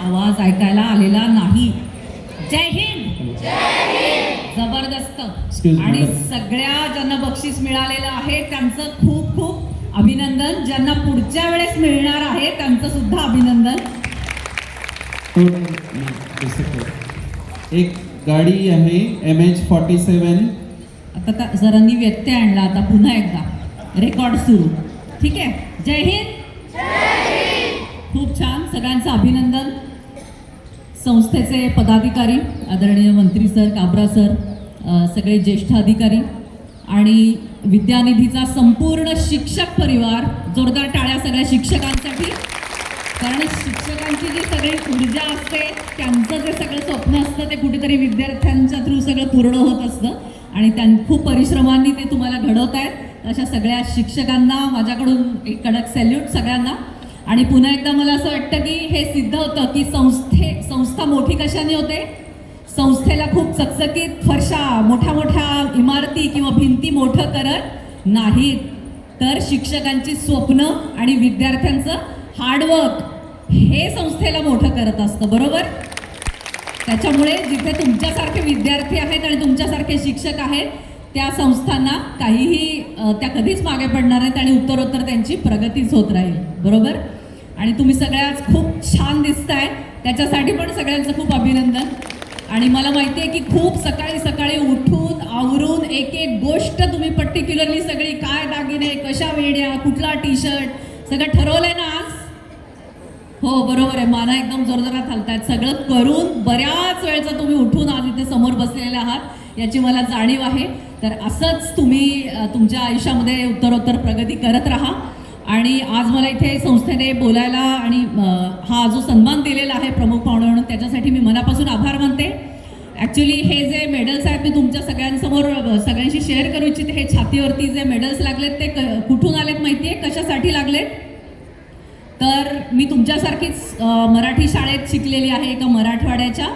आवाज ऐकायला आलेला नाही. जय हिंद. जबरदस्त. आणि सगळ्या ज्यांना बक्षीस मिळालेलं आहे त्यांचं खूप खूप अभिनंदन. ज्यांना पुढच्या वेळेस मिळणार आहे त्यांचं सुद्धा अभिनंदन. एक गाडी आहे MH47. आता सरांनी व्यत्यय आणला. आता पुन्हा एकदा रेकॉर्ड सुरू. ठीक आहे. जय हिंद. खूप छान. सगळ्यांचं अभिनंदन. संस्थेचे पदाधिकारी आदरणीय मंत्री सर, काबरा सर, सगळे ज्येष्ठ अधिकारी आणि विद्यानिधीचा संपूर्ण शिक्षक परिवार. जोरदार टाळ्या सगळ्या शिक्षकांसाठी. कारण शिक्षकांची जी सगळी ऊर्जा असते, त्यांचं जे सगळं स्वप्न असतं ते कुठेतरी विद्यार्थ्यांच्या थ्रू सगळं पूर्ण होत असतं आणि खूप परिश्रमांनी ते तुम्हाला घडवत आहेत. अशा सगळ्या शिक्षकांना माझ्याकडून एक कडक सॅल्यूट सगळ्यांना. आणि पुन्हा एकदा मला असं वाटतं की हे सिद्ध होतं की संस्था मोठी कशाने होते. संस्थेला खूप चकचकीत फरशा, मोठ्या मोठ्या इमारती किंवा भिंती मोठं करत नाहीत, तर शिक्षकांची स्वप्न आणि विद्यार्थ्यांचं हार्डवर्क हे संस्थेला मोठं करत असतं. बरोबर. त्याच्यामुळे जिथे तुमच्यासारखे विद्यार्थी आहेत आणि तुमच्यासारखे शिक्षक आहेत त्या संस्थांना काहीही त्या कधीच मागे पडणार नाहीत आणि उत्तरोत्तर त्यांची प्रगतीच होत राहील. बरोबर. आणि तुम्ही सगळ्याच खूप छान दिसताय, त्याच्यासाठी पण सगळ्यांचं खूप अभिनंदन. आणि मला माहिती आहे की खूप सकाळी सकाळी उठून आवरून एक एक गोष्ट तुम्ही पर्टिक्युलरली सगळी काय दागिने, कशा वेड्या, कुठला टी-शर्ट सगळं ठरवलंय ना आज. हो बरोबर आहे. माना एकदम जोरजोरात हलतायत. सगळं करून बऱ्याच वेळचं तुम्ही उठून आज इथे समोर बसलेले आहात याची मला जाणीव आहे. तर असंच तुम्ही तुमच्या आयुष्यामध्ये उत्तरोत्तर प्रगती करत राहा. आणि आज मला इथे संस्थेने बोलायला आणि हा जो सन्मान दिलेला आहे प्रमुख पाहुणे म्हणून त्याच्यासाठी मी मनापासून आभार मानते. ॲक्च्युली हे जे मेडल्स आहेत मी तुमच्या सगळ्यांसमोर सगळ्यांशी शेअर करू इच्छिते. हे छातीवरती जे मेडल्स लागलेत ते कुठून आलेत माहिती आहे, कशासाठी लागलेत. तर मी तुमच्यासारखीच मराठी शाळेत शिकलेली आहे एका मराठवाड्याच्या.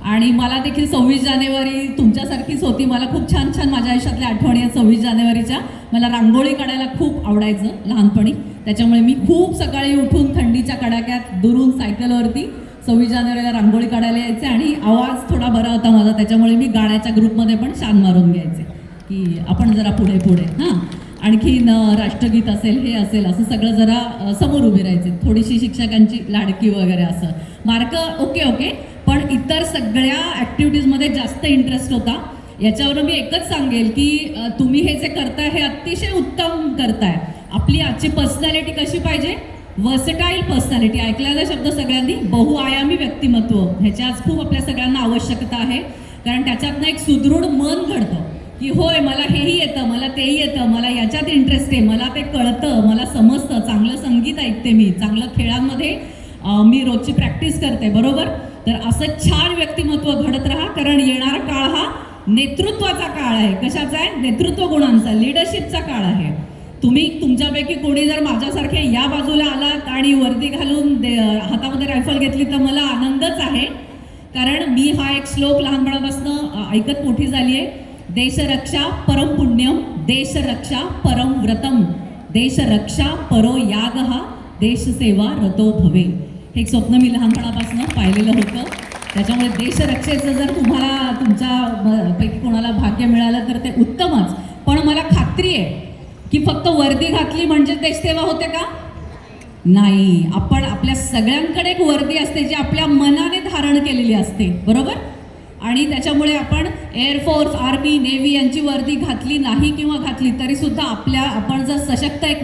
आणि मला देखील 26 जानेवारी तुमच्यासारखीच होती. मला खूप छान छान माझ्या आयुष्यातल्या आठवणी आहेत 26 जानेवारीच्या. मला रांगोळी काढायला खूप आवडायचं लहानपणी. त्याच्यामुळे मी खूप सकाळी उठून थंडीच्या कडाक्यात दुरून सायकलवरती 26 जानेवारीला रांगोळी काढायला यायचे. आणि आवाज थोडा बरा होता माझा, त्याच्यामुळे मी गाण्याच्या ग्रुपमध्ये पण शान मारून घ्यायचे की आपण जरा पुढे पुढे हां आणखीन राष्ट्रगीत असेल, हे असेल, असं सगळं जरा समोर उभे राहायचे. थोडीशी शिक्षकांची लाडकी वगैरे असं. मार्क ओके पण इतर सगळ्या ॲक्टिव्हिटीजमध्ये जास्त इंटरेस्ट होता. याच्यावर मी एकच सांगेल की तुम्ही हे जे करताय हे अतिशय उत्तम करताय. आपली आजची पर्सनॅलिटी कशी पाहिजे, वर्सटाईल पर्सनॅलिटी. ऐकलेला शब्द सगळ्यांनी, बहुआयामी व्यक्तिमत्व, ह्याची आज खूप आपल्या सगळ्यांना आवश्यकता आहे. कारण त्याच्यातनं एक सुदृढ मन घडतं की होय मला हेही येतं, मला तेही येतं, मला याच्यात इंटरेस्ट आहे, मला ते कळतं, मला समजतं, चांगलं संगीत ऐकते मी, चांगलं खेळांमध्ये मी रोजची प्रॅक्टिस करते. बरोबर. तर असं छान व्यक्तिमत्व घडत राहा. कारण येणारा काळ हा नेतृत्वाचा काळ आहे. कशाचा आहे, नेतृत्व गुणांचा, लिडरशिपचा काळ आहे. तुम्ही तुमच्यापैकी कोणी जर माझ्यासारखे या बाजूला आलात आणि वर्दी घालून हातामध्ये रायफल घेतली तर मला आनंदच आहे. कारण मी हा एक श्लोक लहानपणापासून ऐकत मोठी झाली आहे. देशरक्षा परम पुण्यम, देशरक्षा परम व्रतम, देशरक्षा परो यागः, देशसेवा रतो भवे. हे एक स्वप्न मी लहानपणापासून पाहिलेलं होतं. त्याच्यामुळे देशरक्षेचं जर तुम्हाला तुमच्यापैकी कोणाला भाग्य मिळालं तर ते उत्तमच. पण मला खात्री आहे की फक्त वर्दी घातली म्हणजे देशसेवा होते का, नाही. आपण आपल्या सगळ्यांकडे एक वर्दी असते जी आपल्या मनाने धारण केलेली असते. बरोबर. आणि त्याच्यामुळे आपण एअरफोर्स, आर्मी, नेव्ही यांची वर्दी घातली नाही किंवा घातली तरी सुद्धा आपण जर सशक्त एक